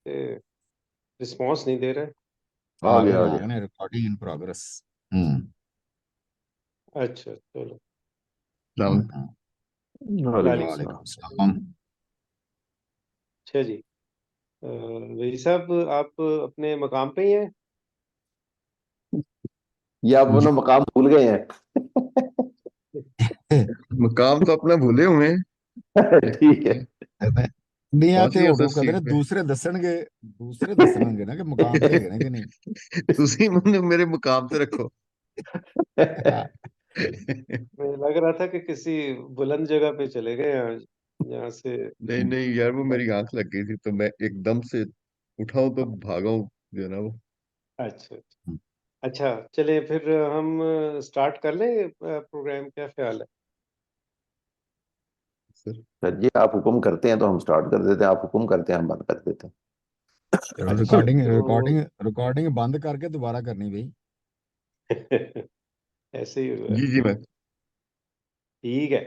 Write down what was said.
Response नहीं दे रहे। आ आ गया गए आ आ गया। गए ना, रिकॉर्डिंग इन प्रोग्रेस। अच्छा चलो। सलाम। वालेकुम वालेकुम सलाम। वालेकुम सलाम। अच्छा जी। वही साहब, आप अपने मकाम पे ही हैं? ये आप अपना मकाम भूल गए हैं। मकाम तो अपना भूले हुए हैं, ठीक है। लेकिन नहीं पहुंच आते गए उडू उस कहते सीट ने पे। दूसरे दसणगे ना कि मुकाम ते हैगे ने कि नहीं। ਤੁਸੀਂ ਮੈਨੂੰ ਮੇਰੇ मुकाम पे रखो। मुझे लग रहा था कि किसी बुलंद जगह पे चले गए हैं, जहाँ से। नहीं नहीं यार, वो मेरी आंख लग गई थी तो मैं एकदम से उठाऊं तो भागा हूं, जो है ना वो। अच्छा अच्छा, चलिए फिर हम स्टार्ट कर लें प्रोग्राम, क्या ख्याल है? सर, सर जी आप हुक्म करते हैं तो हम स्टार्ट कर देते हैं, आप हुक्म करते हैं हम बंद कर देते हैं। चलो अच्छा रिकॉर्डिंग तो रिकॉर्डिंग रिकॉर्डिंग बंद करके दोबारा करनी भाई। ऐसे ही हुआ है। जी जी मैं। ठीक है।